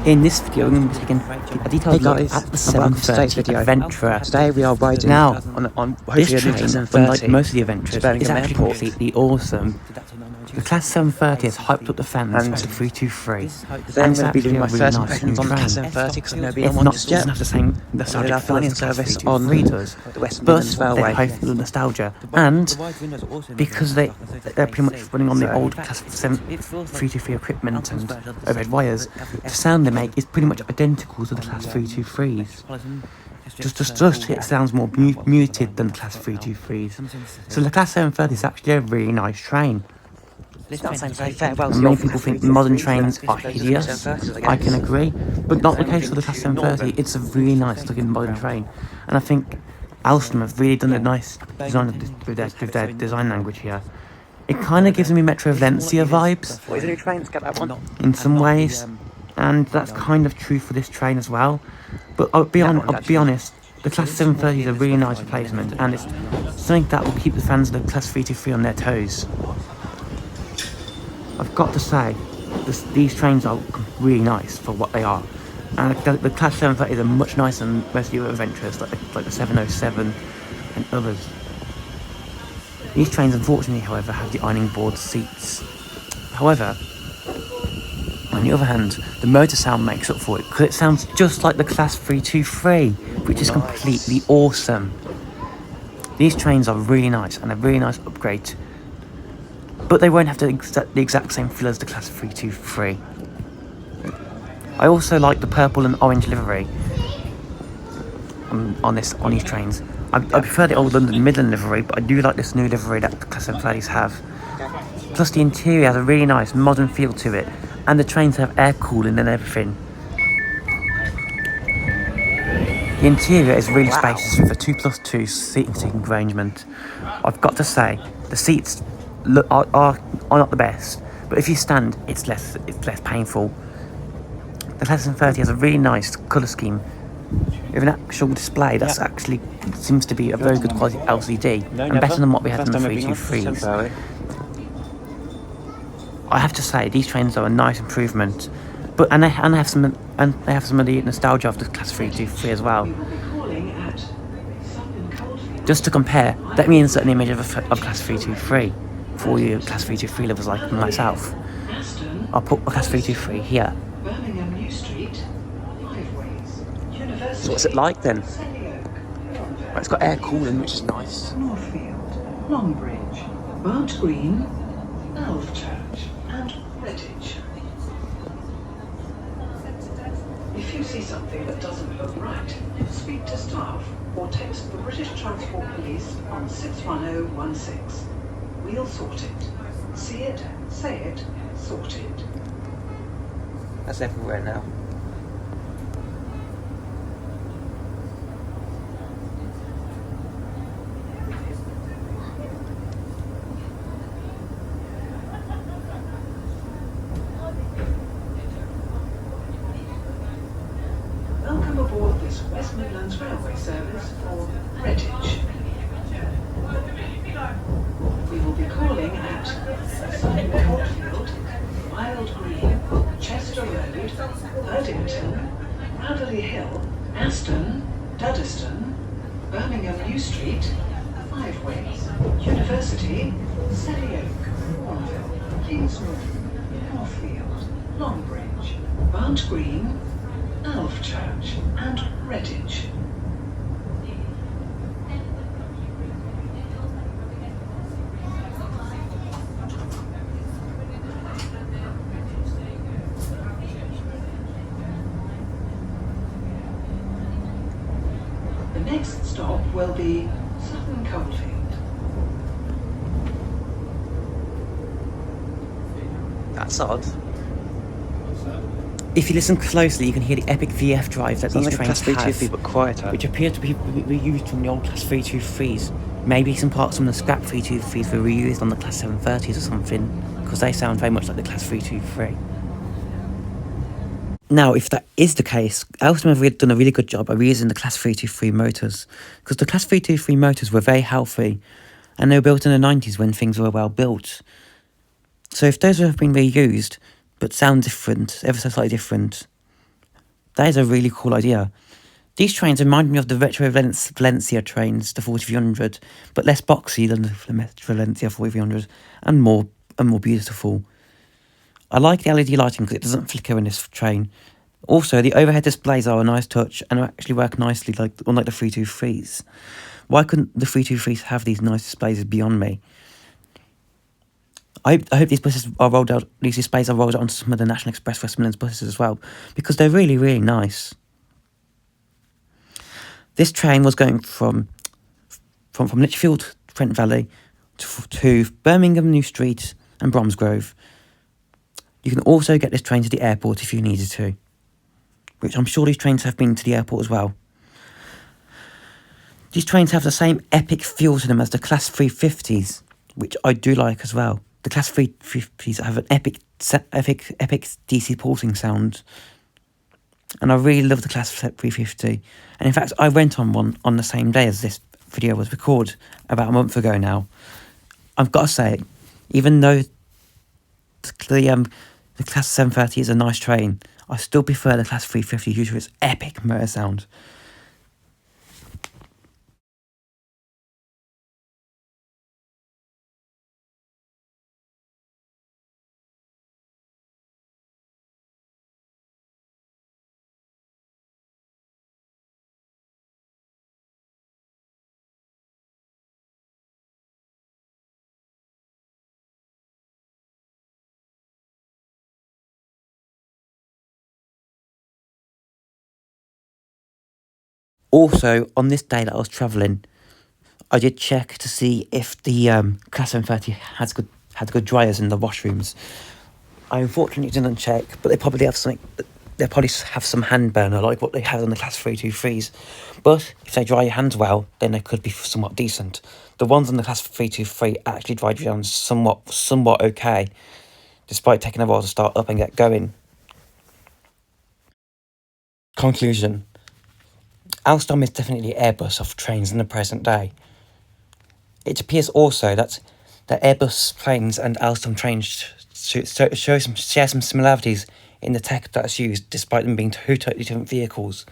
In this video, I'm going to be taking a detailed look at the 730 Aventra. Today we are riding now, on this hopefully a new train, class unlike 730 most of the Aventras, is Birmingham actually Airport. completely awesome. The Class 730 has hyped up the fans And for the 323. Today I'm going to be doing my first impressions on the class train. 730 because I've never been It's on one not just doesn't yet. have the same nostalgic our feel flying as the Class service 323 on does, the Western but Midlands they Railway. have the nostalgia, and because they're pretty much running on the old Class 323 equipment and overhead wires, the sound they make is pretty much identical to the Class 323s. Just it sounds more muted than the Class 323s. So the Class 730 is actually a really nice train. And many people think modern trains are hideous. I can agree, but not the case for the Class 730. It's a really nice looking modern train, and I think Alstom have really done a nice design with their design language here. It kind of gives me Metro Valencia vibes in some ways, and that's kind of true for this train as well. But I'll be honest, the Class 730 is a really nice replacement, and it's something that will keep the fans of the Class 323 on their toes. I've got to say, these trains are really nice for what they are, and the Class 730 are much nicer than most of the other Aventras, like the 707 and others. These trains, unfortunately, however, have the ironing board seats. However, on the other hand, the motor sound makes up for it, because it sounds just like the Class 323, which is completely awesome. These trains are really nice, and a really nice upgrade, but they won't have the exact same feel as the Class 323. I also like the purple and orange livery on these trains. I prefer the old London Midland livery, but I do like this new livery that the Class 730s have. Plus the interior has a really nice modern feel to it, and the trains have air cooling and everything. The interior is really spacious with a 2+2 seating arrangement. I've got to say, the seats are not the best, but if you stand, it's less painful. The Class 730 has a really nice colour scheme with an actual display that's actually seems to be a very good quality LCD and better than what we had in the 323s. I have to say, these trains are a nice improvement, but and they have some of the nostalgia of the Class 323 as well. Just to compare, let me insert an image of Class 323 for all you Class 323 lovers like myself. I'll put a Class 323 here. So what's it like then? Well, it's got air cooling, which is nice. Northfield, Longbridge, Bart Green, Alvechurch and Redditch. If you see something that doesn't look right, speak to staff or text the British Transport Police on 61016. We'll sort it. See it, say it, sort it. That's everywhere now. Welcome aboard this West Midlands Railway service for Redditch. We will be calling at Sutton Coldfield, Wild Green, Chester Road, Erdington, Radley Hill, Aston, Duddeston, Birmingham New Street, Five Ways, University, Selly Oak, Warnville, Kingswood, Northfield, Longbridge, Bant Green, Alvechurch and Redditch. The next stop will be Sutton Coldfield. That's odd. If you listen closely, you can hear the epic VF drive that these trains have, but quieter. which appear to be reused from the old Class 323s. Maybe some parts from the scrap 323s were reused on the Class 730s or something, because they sound very much like the Class 323. Now, if that is the case, Alstom have really done a really good job of reusing the Class 323 motors, because the Class 323 motors were very healthy, and they were built in the 90s when things were well built. So if those have been reused, but sound different, ever so slightly different, That is a really cool idea. These trains remind me of the retro Valencia trains, the 4300, but less boxy than the Valencia 4300, and more beautiful. I like the LED lighting because it doesn't flicker in this train. Also, the overhead displays are a nice touch and actually work nicely, unlike the 323s. Why couldn't the 323s have these nice displays is beyond me. I hope these buses are rolled out. These displays are rolled out onto some of the National Express West Midlands buses as well, because they're really, really nice. This train was going from Lichfield, Trent Valley, to Birmingham New Street and Bromsgrove. You can also get this train to the airport if you needed to, which I'm sure these trains have been to the airport as well. These trains have the same epic feel to them as the Class 350s, which I do like as well. The Class 350s have an epic DC pulsing sound, and I really love the Class 350. And in fact, I went on one on the same day as this video was recorded about a month ago now. I've got to say, even though the Class 730 is a nice train, I still prefer the Class 350 due to its epic motor sound. Also, on this day that I was travelling, I did check to see if the Class 730 had good dryers in the washrooms. I unfortunately didn't check, but they probably have something. They probably have some hand burner like what they have on the Class 323s. But if they dry your hands well, then they could be somewhat decent. The ones on the Class 323 actually dried down somewhat okay, despite taking a while to start up and get going. Conclusion. Alstom is definitely the Airbus of trains in the present day. It appears also that the Airbus planes and Alstom trains share some similarities in the tech that's used, despite them being two totally different vehicles.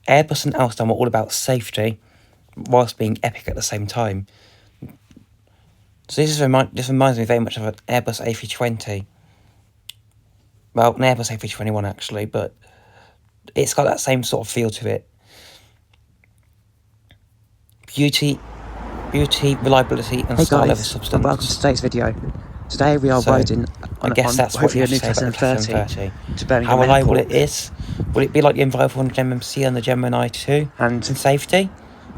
Airbus and Alstom are all about safety, whilst being epic at the same time. So this reminds me very much of an Airbus A320. Well, an Airbus A321 actually, but it's got that same sort of feel to it. Beauty, reliability, and style over substance. And welcome to today's video. Today we are riding on, I guess that's what hopefully you a new have to say Class about the Class 730 730. to Birmingham How reliable Airport. it is? Will it be like the Enviro 400 MMC and the Gemini 2 And in safety?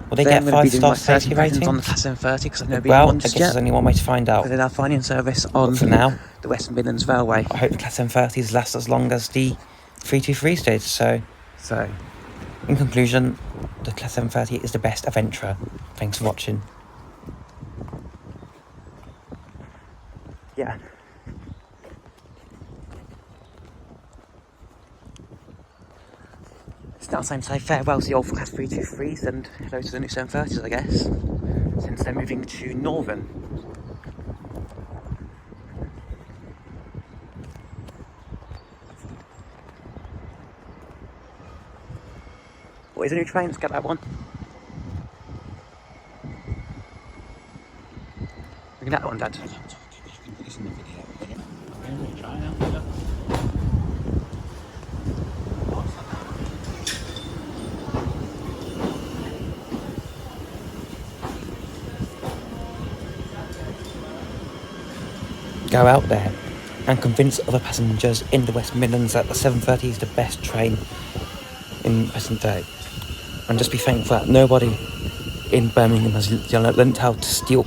Will they then get I'm going to be doing 5-star my first safety impressions rating? on the Class 730 because I've never been Well, on I guess just there's yet. only one way to find out. But then I'll find in service on For now, the West Midlands Railway. I hope the Class 730s last as long as the 323s did. So, in conclusion, the Class 730 is the best Aventra. Thanks for watching. Yeah. It's now time to say farewell to the old Class 323s and hello to the new 730s, I guess, since they're moving to Northern. What is a new train? Let's get that one. Look at that one, Dad. Go out there and convince other passengers in the West Midlands that the 730 is the best train in present day. And just be thankful that nobody in Birmingham has learnt how to steal